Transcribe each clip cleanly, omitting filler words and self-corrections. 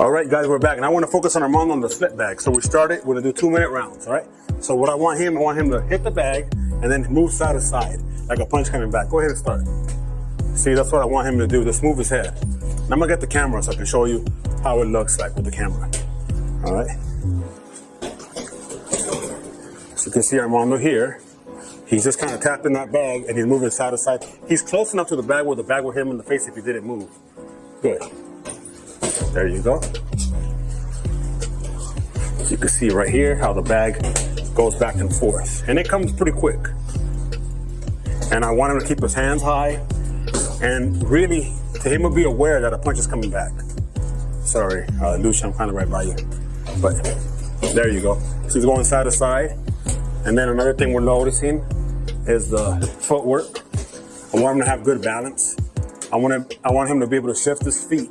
All right, guys, we're back, and I want to focus on Armando on the slip bag. So we started, we're gonna do 2-minute rounds, all right? So what I want him to hit the bag and then move side to side, like a punch coming back. Go ahead and start. See, that's what I want him to do, just move his head. And I'm gonna get the camera so I can show you how it looks like with the camera, all right? So you can see Armando here. He's just kind of tapping that bag and he's moving side to side. He's close enough to the bag where the bag will hit him in the face if he didn't move. Good. There you go. So you can see right here how the bag goes back and forth. And it comes pretty quick. And I want him to keep his hands high and really, to him, to be aware that a punch is coming back. Sorry, Lucia, I'm kind of right by you. But there you go. So he's going side to side. And then another thing we're noticing is the footwork. I want him to have good balance. I want him to be able to shift his feet.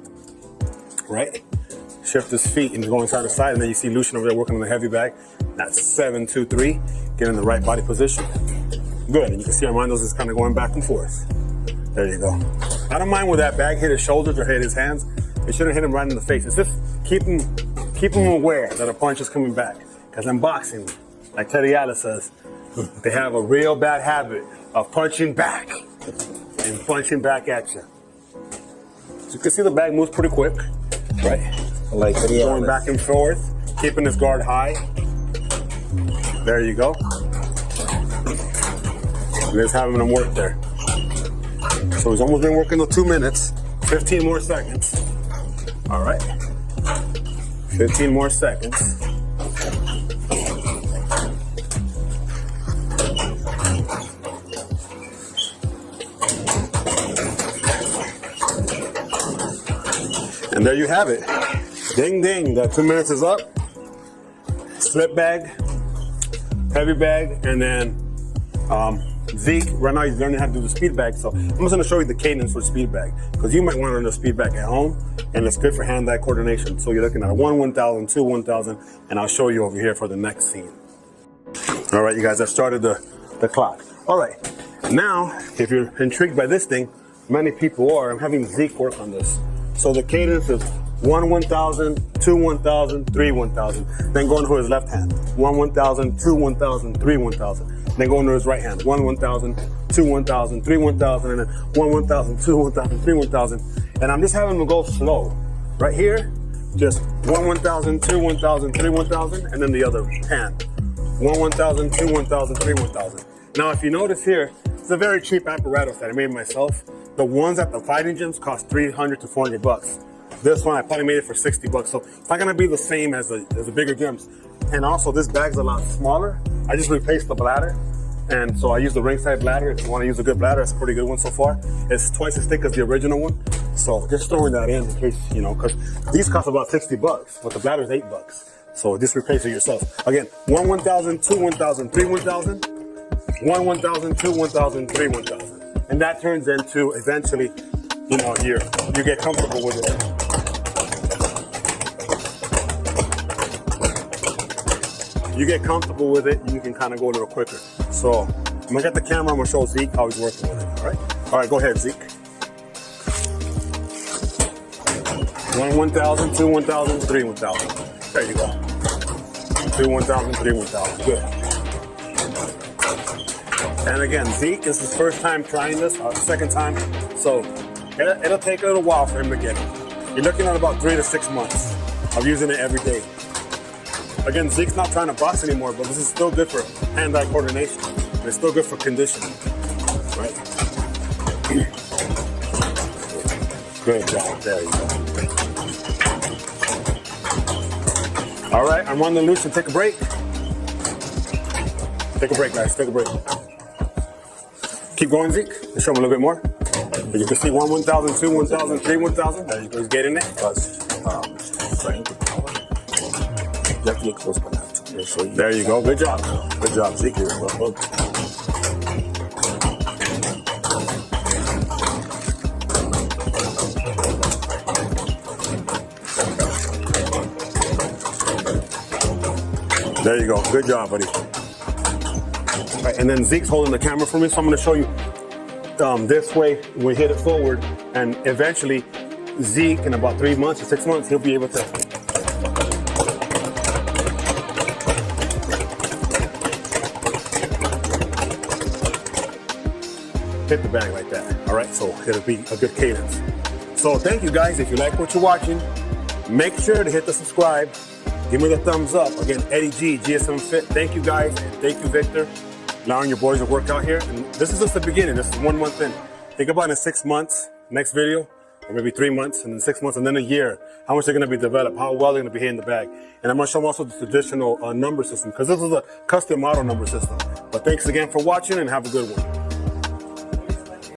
Right? Shift his feet and going side to side, and then you see Lucian over there working on the heavy bag. That's 7, 2, 3. Get in the right body position. Good, and you can see Armando's is kind of going back and forth. There you go. I don't mind where that bag hit his shoulders or hit his hands. It shouldn't hit him right in the face. It's just keep him aware that a punch is coming back. Because in boxing, like Teddy Atlas says, they have a real bad habit of punching back and punching back at you. So you can see the bag moves pretty quick. Right, like going back and forth, keeping his guard high. There you go. And just having him work there. So he's almost been working the 2 minutes, 15 more seconds. All right, 15 more seconds. And there you have it. Ding, ding, the 2 minutes is up. Slip bag, heavy bag, and then Zeke, right now he's learning how to do the speed bag. So I'm just gonna show you the cadence for speed bag, because you might want to learn the speed bag at home, and it's good for hand-eye coordination. So you're looking at 1, 1,000, 2, 1,000, and I'll show you over here for the next scene. All right, you guys, I started the clock. All right, now, if you're intrigued by this thing, many people are, I'm having Zeke work on this. So the cadence is 1, 1,000, 2, 1,000, 3, 1,000. Then going to his left hand. 1, 1,000, 2, 1,000, 3, 1,000. Then going to his right hand. 1, 1,000, 2, 1,000, 3, 1,000, and then 1, 1,000, 2, 1,000, 3, 1,000. And I'm just having them go slow. Right here, just 1, 1,000, 2, 1,000, 3, 1,000, and then the other hand. 1, 1,000, 2, 1,000, 3, 1,000. Now, if you notice here, it's a very cheap apparatus that I made myself. The ones at the fighting gyms cost $300 to $400. This one, I probably made it for $60. So it's not gonna be the same as the bigger gyms. And also, this bag's a lot smaller. I just replaced the bladder. And so I use the ringside bladder. If you wanna use a good bladder, it's a pretty good one so far. It's twice as thick as the original one. So just throwing that in case, you know, because these cost about $60, but the bladder's $8. So just replace it yourself. Again, 1, 1,000, 2, 1,000, 3, 1,000. 1, 1,000, 2, 1,000, 3, 1,000. And that turns into, eventually, you know, you get comfortable with it. You get comfortable with it, you can kind of go a little quicker. So I'm gonna get the camera, I'm gonna show Zeke how he's working with it, all right? All right, go ahead, Zeke. 1, 1,000, 2, 1,000, 3, 1,000. There you go. 2, 1,000, 3, 1,000, good. And again, Zeke is his first time trying this, second time. So it'll take a little while for him to get it. You're looking at about 3 to 6 months of using it every day. Again, Zeke's not trying to box anymore, but this is still good for hand-eye coordination. It's still good for conditioning, right? Good job, there you go. All right, I'm on the loose and take a break. Take a break, guys, take a break. Keep going, Zeke. Let's show him a little bit more. You can see 1, 1,000, 2, 1,000, 3, 1,000. There you go, he's getting it. There you go, good job. Good job, Zeke. There you go, good job, buddy. All right, and then Zeke's holding the camera for me, so I'm gonna show you this way, we hit it forward, and eventually Zeke in about 3 months or 6 months, he'll be able to hit the bag like that. All right, so it'll be a good cadence. So thank you guys. If you like what you're watching, make sure to hit the subscribe. Give me the thumbs up. Again, Eddie G, GSM Fit. Thank you guys. And thank you, Victor, allowing your boys to work out here. And this is just the beginning. This is 1 month in. Think about in 6 months, next video, or maybe 3 months, and then 6 months, and then a year, how much they're going to be developed, how well they're going to be hitting the bag. And I'm going to show them also the traditional number system, because this is a custom model number system. But thanks again for watching, and have a good one.